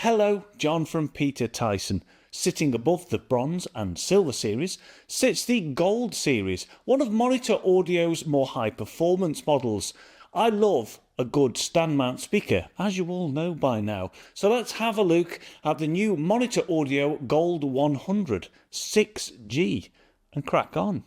Hello, John from Peter Tyson. Sitting above the bronze and silver series sits the gold series, one of Monitor Audio's more high performance models. I love a good stand mount speaker, as you all know by now. So let's have a look at the new Monitor Audio Gold 100 6G and crack on.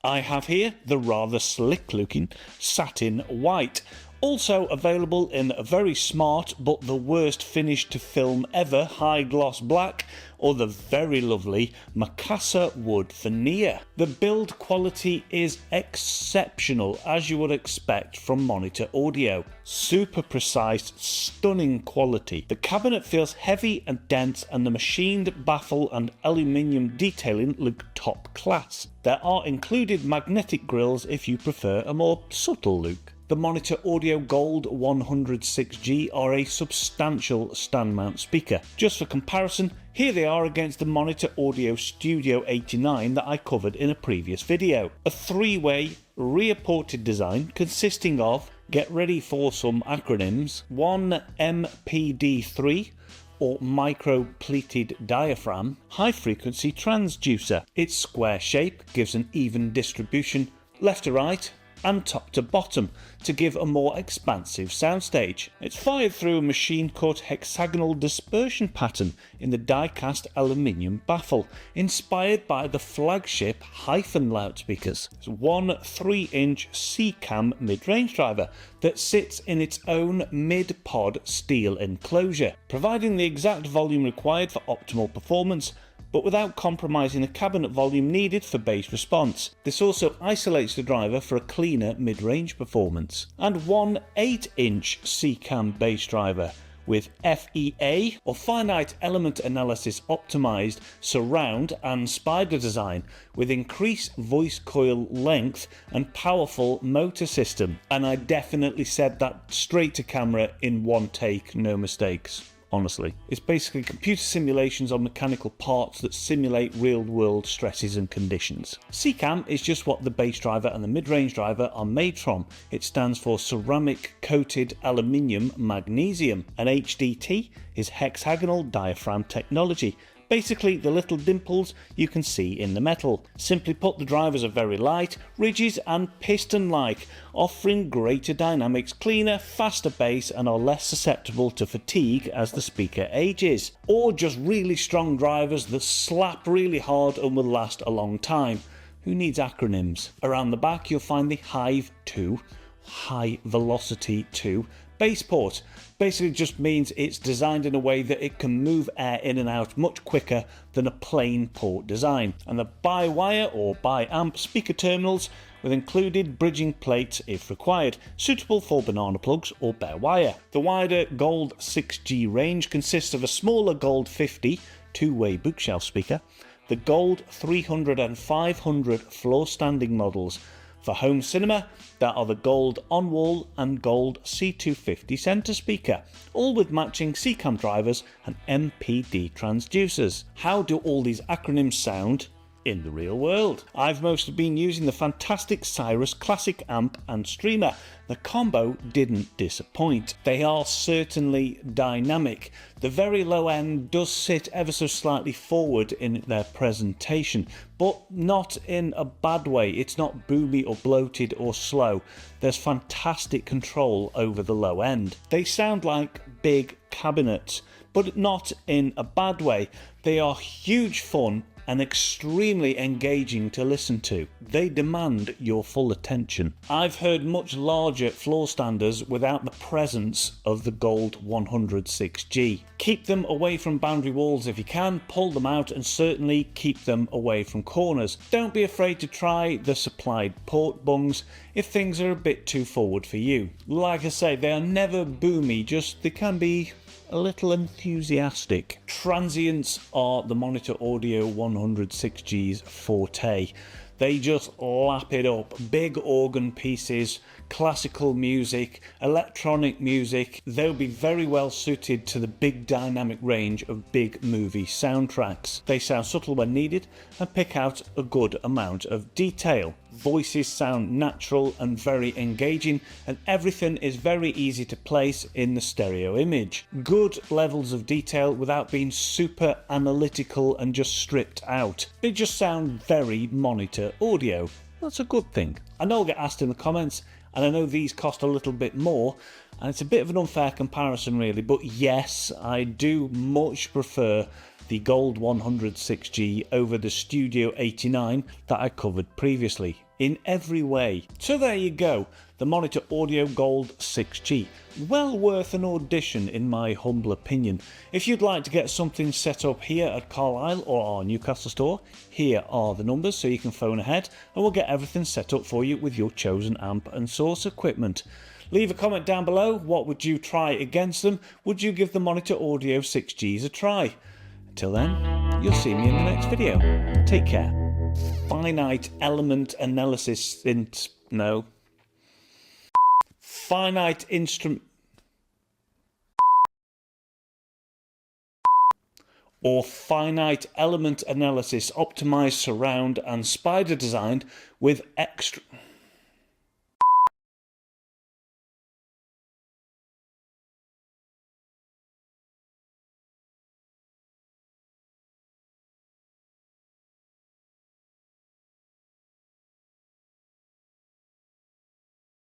I have here the rather slick looking satin white, also available in a very smart but the worst finish to film ever high gloss black, or the very lovely macassar wood veneer. The build quality is exceptional, as you would expect from Monitor Audio. Super precise, stunning quality. The cabinet feels heavy and dense, and the machined baffle and aluminium detailing look top class. There are included magnetic grills if you prefer a more subtle look. The Monitor Audio Gold 100 6G are a substantial stand mount speaker. Just for comparison, here they are against the Monitor Audio Studio 89 that I covered in a previous video. A three-way rear ported design consisting of, get ready for some acronyms, one MPD3 or micro pleated diaphragm high frequency transducer. Its square shape gives an even distribution left to right and top to bottom to give a more expansive soundstage. It's fired through a machine cut hexagonal dispersion pattern in the die-cast aluminium baffle, inspired by the flagship Hyphen loudspeakers. It's one 3-inch C-cam mid-range driver that sits in its own mid-pod steel enclosure, providing the exact volume required for optimal performance, but without compromising the cabinet volume needed for bass response. This also isolates the driver for a cleaner mid-range performance. And one 8-inch C-cam bass driver with FEA or finite element analysis optimized surround and spider design with increased voice coil length and powerful motor system. And I definitely said that straight to camera in one take, no mistakes. Honestly, it's basically computer simulations on mechanical parts that simulate real-world stresses and conditions. C-cam is just what the bass driver and the mid-range driver are made from. It stands for ceramic coated aluminium magnesium, and HDT is hexagonal diaphragm technology. Basically the little dimples you can see in the metal. Simply put, the drivers are very light, ridges and piston-like, offering greater dynamics, cleaner, faster bass, and are less susceptible to fatigue as the speaker ages. Or just really strong drivers that slap really hard and will last a long time. Who needs acronyms? Around the back you'll find the Hive 2, High Velocity 2, bass port. Basically just means it's designed in a way that it can move air in and out much quicker than a plain port design. And the bi-wire or bi-amp speaker terminals with included bridging plates if required, suitable for banana plugs or bare wire. The wider Gold 6G range consists of a smaller Gold 50 two-way bookshelf speaker, the Gold 300 and 500 floor standing models. For home cinema, there are the Gold On-Wall and Gold C250 centre speaker, all with matching C-cam drivers and MPD transducers. How do all these acronyms sound in the real world? I've mostly been using the fantastic Cyrus Classic AMP and Streamer. The combo didn't disappoint. They are certainly dynamic. The very low end does sit ever so slightly forward in their presentation, but not in a bad way. It's not boomy or bloated or slow. There's fantastic control over the low end. They sound like big cabinets, but not in a bad way. They are huge fun and extremely engaging to listen to. They demand your full attention. I've heard much larger floor standers without the presence of the Gold 100 6G. Keep them away from boundary walls if you can, pull them out, and certainly keep them away from corners. Don't be afraid to try the supplied port bungs if things are a bit too forward for you. Like I say, they are never boomy, just they can be a little enthusiastic. Transients are the Monitor Audio 100 6G's forte. They just lap it up. Big organ pieces, classical music, electronic music. They'll be very well suited to the big dynamic range of big movie soundtracks. They sound subtle when needed and pick out a good amount of detail. voices sound natural and very engaging, and everything is very easy to place in the stereo image. Good levels of detail without being super analytical and just stripped out. They just sound very monitor audio. That's a good thing. I know I'll get asked in the comments, and I know these cost a little bit more, and it's a bit of an unfair comparison really, but yes, I do much prefer the Gold 100 6G over the Studio 89 that I covered previously, in every way. So there you go, the Monitor Audio Gold 6G. Well worth an audition in my humble opinion. If you'd like to get something set up here at Carlisle or our Newcastle store, here are the numbers so you can phone ahead and we'll get everything set up for you with your chosen amp and source equipment. Leave a comment down below, what would you try against them? Would you give the Monitor Audio 6Gs a try? Until then, you'll see me in the next video. Take care. Finite element analysis finite instrument or finite element analysis optimized surround and spider designed with extra